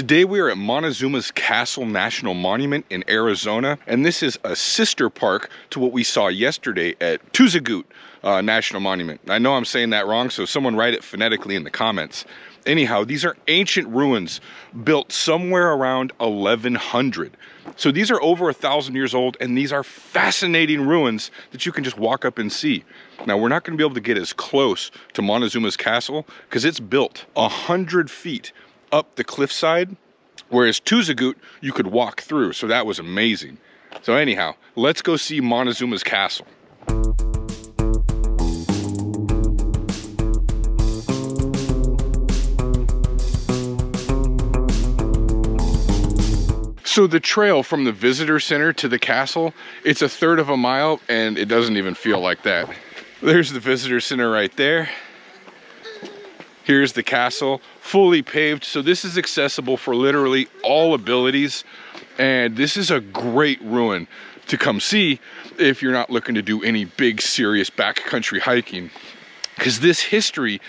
Today we are at Montezuma Castle National Monument in Arizona, and this is a sister park to what we saw yesterday at Tuzagut National Monument. I know I'm saying that wrong, so someone write it phonetically in the comments. Anyhow, these are ancient ruins built somewhere around 1100. So these are over 1,000 years old, and these are fascinating ruins that you can just walk up and see. Now, we're not going to be able to get as close to Montezuma's castle because it's built 100 feet up the cliffside, whereas Tuzagut you could walk through, so that was amazing. So anyhow, let's go see Montezuma's castle. So the trail from the visitor center to the castle, it's 1/3 of a mile, and it doesn't even feel like that. There's the visitor center right there. Here's the castle, fully paved. So this is accessible for literally all abilities. And this is a great ruin to come see if you're not looking to do any big, serious backcountry hiking. Because this history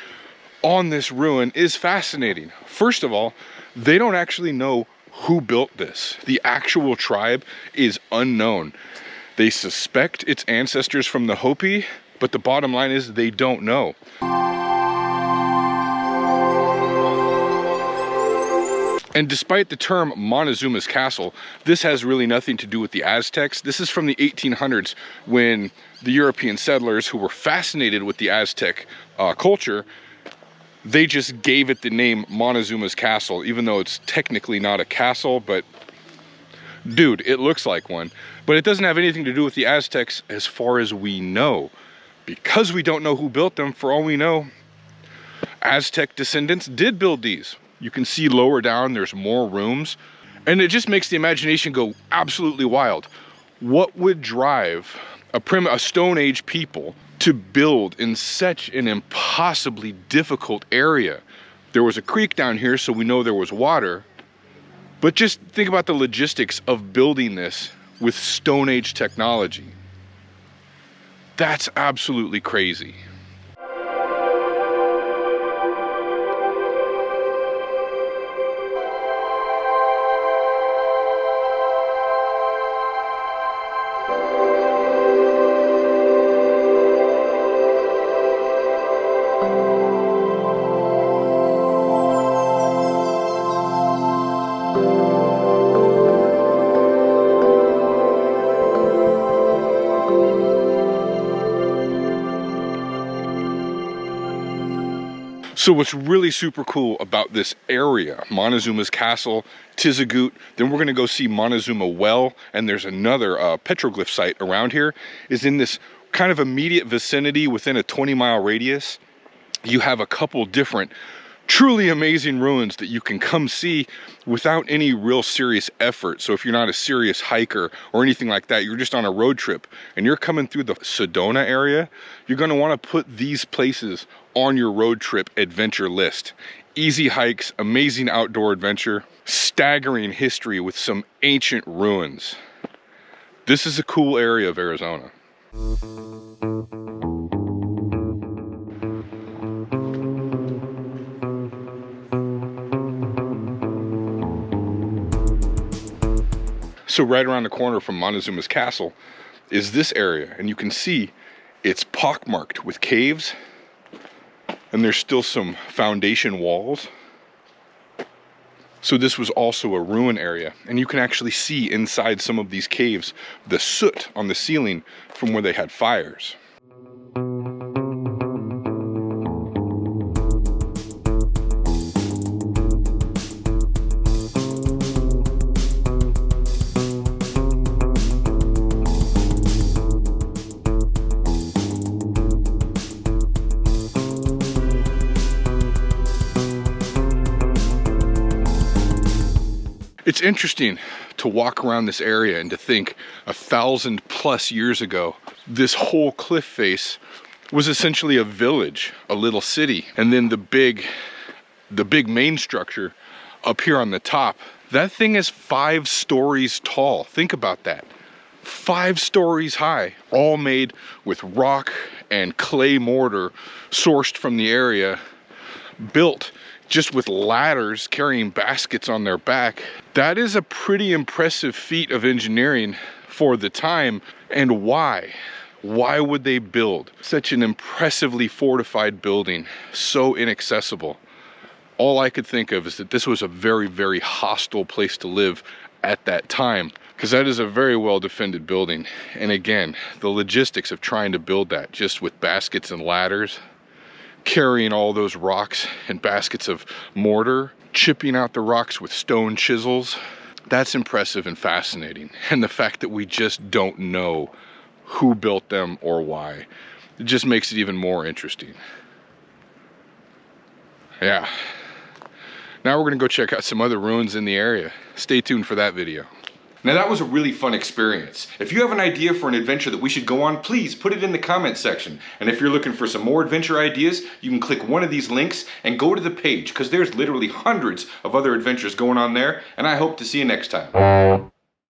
on this ruin is fascinating. First of all, they don't actually know who built this. The actual tribe is unknown. They suspect it's ancestors from the Hopi, but the bottom line is they don't know. And despite the term Montezuma's Castle, this has really nothing to do with the Aztecs. This is from the 1800s when the European settlers who were fascinated with the Aztec culture, they just gave it the name Montezuma's Castle, even though it's technically not a castle, but dude, it looks like one. But it doesn't have anything to do with the Aztecs as far as we know. Because we don't know who built them, for all we know, Aztec descendants did build these. You can see lower down, there's more rooms. And it just makes the imagination go absolutely wild. What would drive a Stone Age people to build in such an impossibly difficult area? There was a creek down here, so we know there was water. But just think about the logistics of building this with Stone Age technology. That's absolutely crazy. So what's really super cool about this area, Montezuma's Castle, Tuzagut, then we're gonna go see Montezuma Well, and there's another petroglyph site around here, is in this kind of immediate vicinity within a 20-mile radius. You have a couple different truly amazing ruins that you can come see without any real serious effort. So if you're not a serious hiker or anything like that, you're just on a road trip and you're coming through the Sedona area, you're going to want to put these places on your road trip adventure list. Easy hikes, amazing outdoor adventure, staggering history with some ancient ruins. This is a cool area of Arizona. So right around the corner from Montezuma's Castle is this area, and you can see it's pockmarked with caves, and there's still some foundation walls. So this was also a ruin area, and you can actually see inside some of these caves the soot on the ceiling from where they had fires. It's interesting to walk around this area and to think 1,000+ years ago, this whole cliff face was essentially a village, a little city. And then the big main structure up here on the top, that thing is 5 stories tall. Think about that. 5 stories high, all made with rock and clay mortar sourced from the area, built just with ladders carrying baskets on their back. That is a pretty impressive feat of engineering for the time. And why? Why would they build such an impressively fortified building so inaccessible? All I could think of is that this was a very, very hostile place to live at that time, because that is a very well defended building. And again, the logistics of trying to build that just with baskets and ladders, carrying all those rocks and baskets of mortar, chipping out the rocks with stone chisels, that's impressive and fascinating. And the fact that we just don't know who built them or why, it just makes it even more interesting. Yeah. Now we're gonna go check out some other ruins in the area. Stay tuned for that video. Now that was a really fun experience. If you have an idea for an adventure that we should go on, please put it in the comment section. And if you're looking for some more adventure ideas, you can click one of these links and go to the page, because there's literally hundreds of other adventures going on there, and I hope to see you next time.